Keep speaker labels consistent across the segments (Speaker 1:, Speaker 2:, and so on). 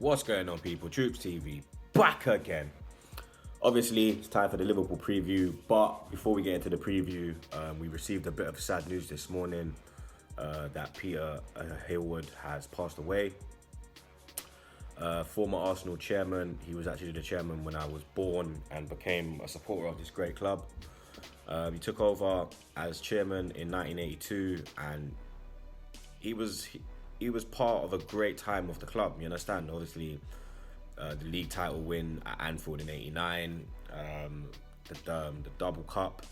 Speaker 1: What's going on, people? Troops TV back again. Obviously, it's time for the Liverpool preview, but before we get into the preview, we received a bit of sad news this morning that Peter Hillwood has passed away. Former Arsenal chairman. He was actually the chairman when I was born and became a supporter of this great club. He took over as chairman in 1982, and he was part of a great time of the club. You understand? Obviously, the league title win at Anfield in '89, the double cup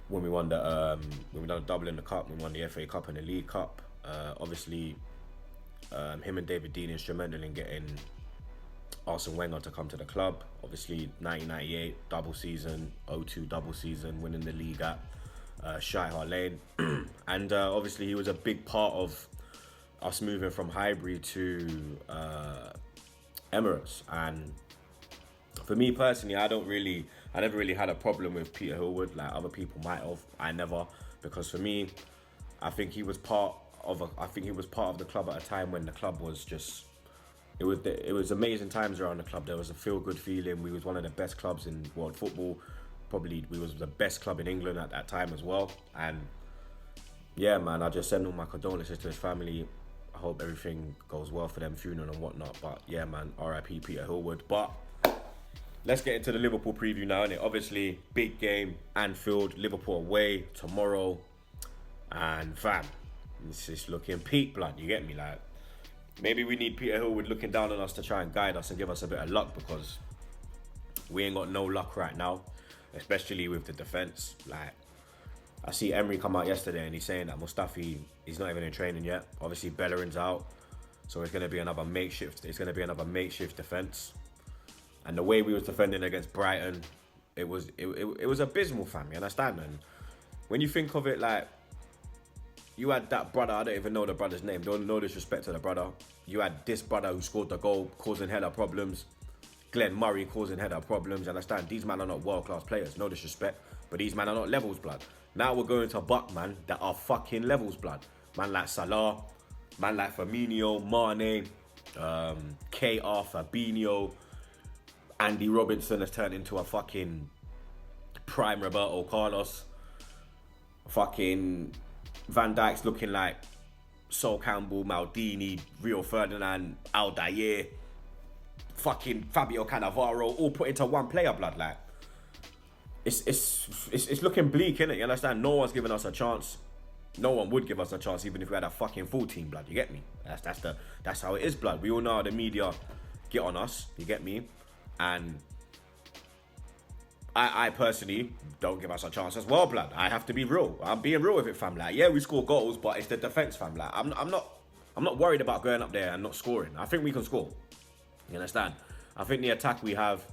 Speaker 1: when we won when we done a double in the cup, we won the FA Cup and the League Cup. Obviously, him and David Dean instrumental in getting Arsene Wenger to come to the club. Obviously, 1998 double season, '02 double season, winning the league at Shite Hart Lane, and obviously he was a big part of us moving from Highbury to Emirates. And for me personally, I never really had a problem with Peter Hillwood like other people might have. I never, because for me, I think he was part of the club at a time when the club was just. It was amazing times around the club. There was a feel-good feeling. We was one of the best clubs in world football. Probably we was the best club in England at that time as well. And yeah, man, I just send all my condolences to his family. I hope everything goes well for them, funeral and whatnot. But yeah, man, R.I.P. Peter Hillwood. But let's get into the Liverpool preview now. And obviously, big game, Anfield, Liverpool away tomorrow. And fam, this is looking peak blood. You get me? Like, maybe we need Peter Hillwood looking down on us to try and guide us and give us a bit of luck, because we ain't got no luck right now, especially with the defence. Like, I see Emery come out yesterday and he's saying that Mustafi, he's not even in training yet. Obviously, Bellerin's out, so it's going to be another makeshift. It's going to be another makeshift defence. And the way we was defending against Brighton, it was abysmal, fam. You understand? And when you think of it, like, you had that brother, I don't even know the brother's name, no disrespect to the brother. You had this brother who scored the goal, causing header problems. Glenn Murray causing header problems. You understand? These men are not world-class players, no disrespect, but these men are not levels blood. Now we're going to buck man that are fucking levels blood. Man like Salah, man like Firmino, Mane, KR, Fabinho, Andy Robinson has turned into a fucking prime Roberto Carlos. Fucking Van Dijk's looking like Sol Campbell, Maldini, Rio Ferdinand, Aldair, fucking Fabio Cannavaro, all put into one player blood. Like, it's looking bleak, innit? You understand? No one's giving us a chance. No one would give us a chance, even if we had a fucking full team, blood. You get me? That's how it is, blood. We all know how the media get on us. You get me? And I personally don't give us a chance as well, blood. I have to be real. I'm being real with it, fam. Like, yeah, we score goals, but it's the defense, fam. Like, I'm not worried about going up there and not scoring. I think we can score. You understand? I think the attack we have,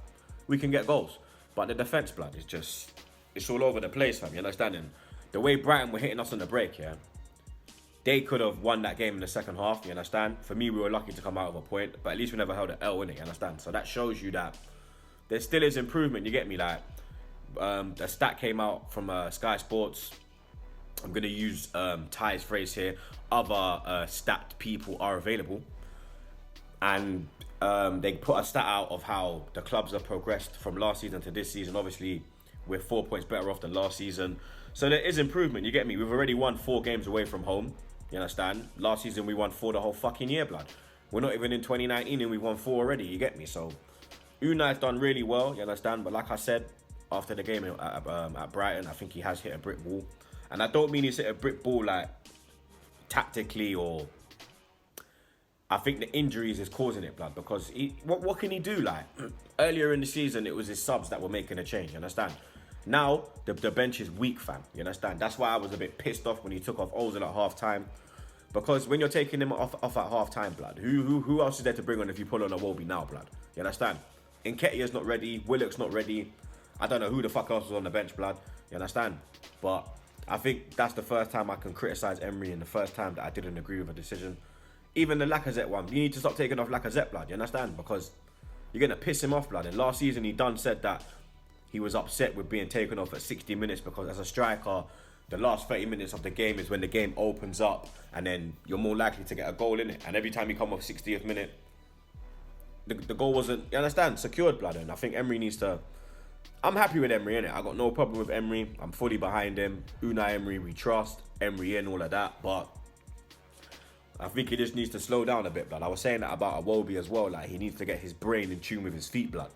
Speaker 1: we can get goals. But the defense, blood, is just, it's all over the place, fam. You understand? And the way Brighton were hitting us on the break, yeah, they could have won that game in the second half. You understand? For me, we were lucky to come out of a point, but at least we never held an L in it. You understand? So that shows you that there still is improvement. You get me? Like, the stat came out from Sky Sports. I'm going to use Ty's phrase here. Other stat people are available. And they put a stat out of how the clubs have progressed from last season to this season. Obviously, we're 4 points better off than last season. So there is improvement, you get me? We've already won 4 games away from home. You understand? Last season, we won 4 the whole fucking year, blood. We're not even in 2019 and we won 4 already, you get me? So Unai's done really well, you understand? But like I said, after the game at Brighton, I think he has hit a brick wall. And I don't mean he's hit a brick wall like tactically, or I think the injuries is causing it, blood, because what can he do? Like, earlier in the season, it was his subs that were making a change, you understand? Now, the bench is weak, fam, you understand? That's why I was a bit pissed off when he took off Ozil at half-time, because when you're taking him off at half-time, blood, who else is there to bring on if you pull on a Wobie now, blood? You understand? Nketiah's not ready, Willock's not ready. I don't know who the fuck else was on the bench, blood. You understand? But I think that's the first time I can criticise Emery, and the first time that I didn't agree with a decision. Even the Lacazette one, you need to stop taking off Lacazette, blood. You understand? Because you're going to piss him off, blood. And last season, he said that he was upset with being taken off at 60 minutes because as a striker, the last 30 minutes of the game is when the game opens up and then you're more likely to get a goal in it. And every time you come off 60th minute, the goal wasn't, you understand, secured, blood. And I think Emery needs to. I'm happy with Emery, innit? I got no problem with Emery. I'm fully behind him. Unai Emery, we trust. Emery in, all of that. But I think he just needs to slow down a bit, blood. I was saying that about Iwobi as well. Like, he needs to get his brain in tune with his feet, blood.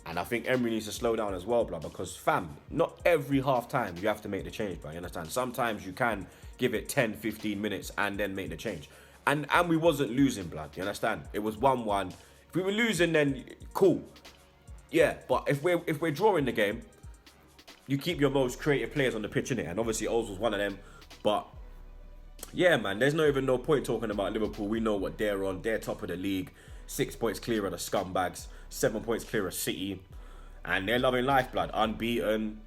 Speaker 1: And I think Emery needs to slow down as well, blood. Because, fam, not every half time you have to make the change, blood. You understand? Sometimes you can give it 10, 15 minutes and then make the change. And we wasn't losing, blood. You understand? It was 1-1. If we were losing, then cool. Yeah, but if we're drawing the game, you keep your most creative players on the pitch, innit? And obviously Oz was one of them. But yeah, man, there's not even no point talking about Liverpool. We know what they're on. They're top of the league. 6 points clear of the scumbags. 7 points clear of City. And they're loving life, blood. Unbeaten.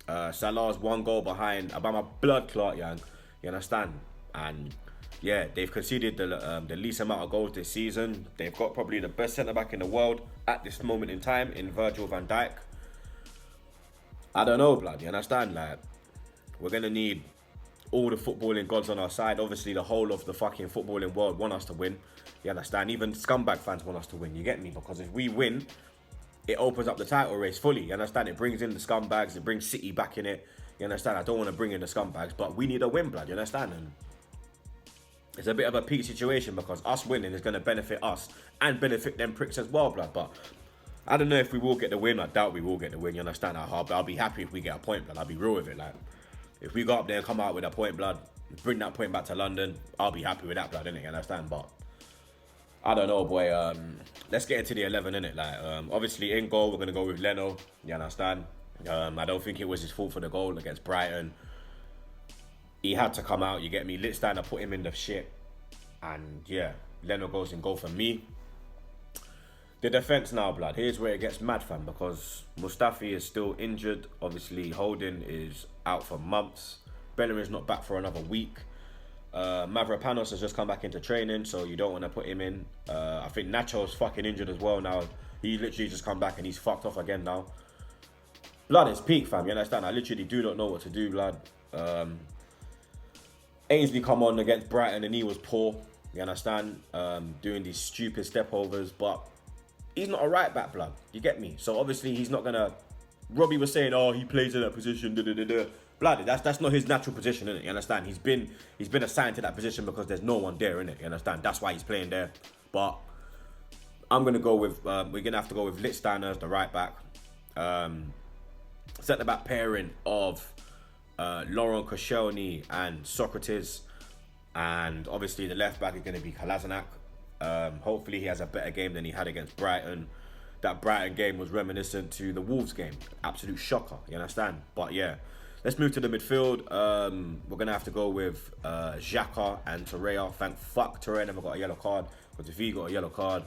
Speaker 1: Salah's 1 goal behind. About my blood clot, young. You understand? And yeah, they've conceded the least amount of goals this season. They've got probably the best centre-back in the world at this moment in time in Virgil van Dijk. I don't know, blood. You understand? Like, we're going to need all the footballing gods on our side. Obviously, the whole of the fucking footballing world want us to win. You understand? Even scumbag fans want us to win. You get me? Because if we win, it opens up the title race fully. You understand? It brings in the scumbags. It brings City back in it. You understand? I don't want to bring in the scumbags, but we need a win, blood. You understand? And it's a bit of a peak situation because us winning is going to benefit us and benefit them pricks as well, blood. But I don't know if we will get the win. I doubt we will get the win. You understand? I'll be happy if we get a point, blood. I'll be real with it. Like, if we go up there and come out with a point, blood, bring that point back to London, I'll be happy with that, blood, innit? You understand? But I don't know, boy. Let's get into the 11, innit? Like, obviously in goal we're gonna go with Leno. You understand? I don't think it was his fault for the goal against Brighton. He had to come out, you get me? Lichtsteiner put him in the shit. And yeah, Leno goes in goal for me. The defence now, blood. Here's where it gets mad, fam, because Mustafi is still injured. Obviously, Holding is out for months. Bellerin's not back for another week. Mavropanos has just come back into training, so you don't want to put him in. I think Nacho's fucking injured as well now. He literally just come back and he's fucked off again now. Blood is peak, fam. You understand? I literally do not know what to do, blood. Ainsley come on against Brighton and he was poor. You understand? Doing these stupid step overs, but he's not a right back, blood. You get me? So obviously he's not gonna. Robbie was saying, "Oh, he plays in that position." Blood. That's not his natural position, innit? You understand? He's been assigned to that position because there's no one there, innit? You understand? That's why he's playing there. But I'm gonna go with. We're gonna have to go with Lichtsteiner as the right back. Centre back pairing of Laurent Koscielny and Socrates, and obviously the left back is going to be Kolasinac. Hopefully he has a better game than he had against Brighton. That Brighton game was reminiscent to the Wolves game. Absolute shocker, you understand? But yeah, let's move to the midfield. We're going to have to go with Xhaka and Torreira. Thank fuck Torreira never got a yellow card, because if he got a yellow card,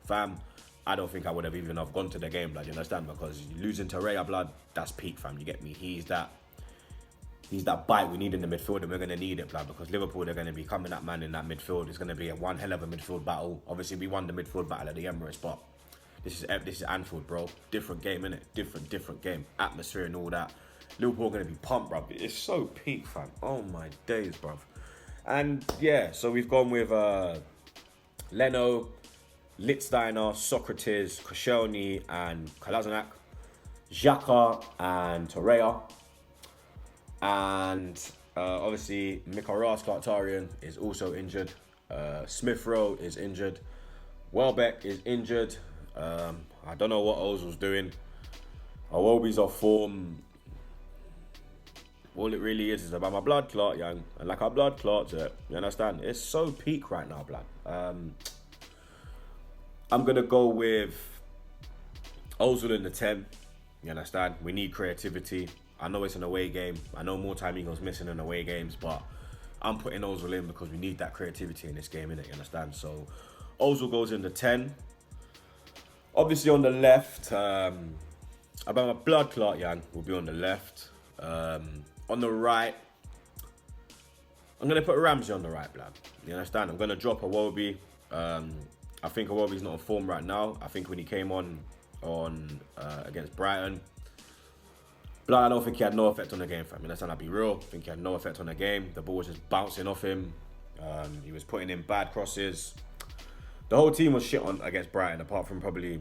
Speaker 1: fam, I don't think I would have even have gone to the game, blood, you understand? Because losing Torreira, blood, that's peak, fam, you get me? He's that bite we need in the midfield, and we're going to need it, blood, because Liverpool, they're going to be coming at man in that midfield. It's going to be one hell of a midfield battle. Obviously, we won the midfield battle at the Emirates, but this is Anfield, bro. Different game, innit? Different game. Atmosphere and all that. Liverpool are going to be pumped, bruv. It's so peak, fam. Oh, my days, bruv. And, yeah, so we've gone with Leno, Lichtsteiner, Socrates, Koscielny, and Kolasinac, Xhaka and Torreira. And obviously, Mikaras Khartourian is also injured. Smith Rowe is injured. Welbeck is injured. I don't know what Ozil's doing. Iwobi's off form. All it really is about my blood clot, young. And like our blood clots, you understand? It's so peak right now, blood. I'm going to go with Ozil in the 10. You understand? We need creativity. I know it's an away game. I know more time Eagles missing in away games, but I'm putting Ozil in because we need that creativity in this game, innit? You understand? So Ozil goes in the 10. Obviously on the left, about my blood clot, young, will be on the left. On the right, I'm going to put Ramsey on the right, blood. You understand? I'm going to drop Iwobi. I think Iwobi's not on form right now. I think when he came on against Brighton, blood, I don't think he had no effect on the game, fam. You understand? I'll be real. I think he had no effect on the game. The ball was just bouncing off him. He was putting in bad crosses. The whole team was shit on against Brighton, apart from probably,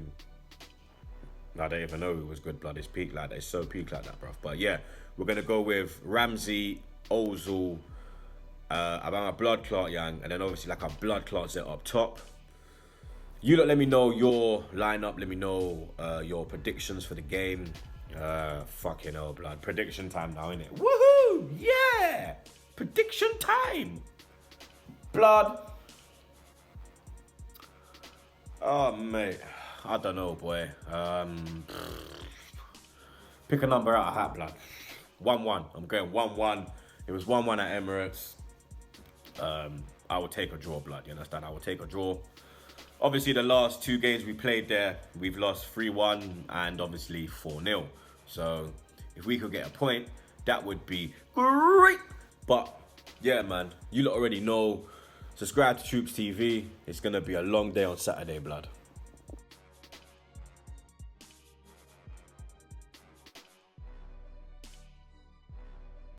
Speaker 1: I don't even know who was good, blood. It's peak like that. It's so peak like that, bruv. But yeah, we're going to go with Ramsey, Ozil, about a blood clot, Yang, and then obviously like a blood clot set up top. You lot let me know your lineup. Let me know your predictions for the game. Fucking hell, blood. Prediction time now, innit? Woohoo! Yeah! Prediction time! Blood. Oh, mate. I don't know, boy. Pick a number out of hat, blood. 1-1. I'm going 1-1. It was 1-1 at Emirates. I will take a draw, blood. You understand? I will take a draw. Obviously, the last 2 games we played there, we've lost 3-1 and obviously 4-0. So, if we could get a point, that would be great. But, yeah, man. You lot already know. Subscribe to Troops TV. It's going to be a long day on Saturday, blood.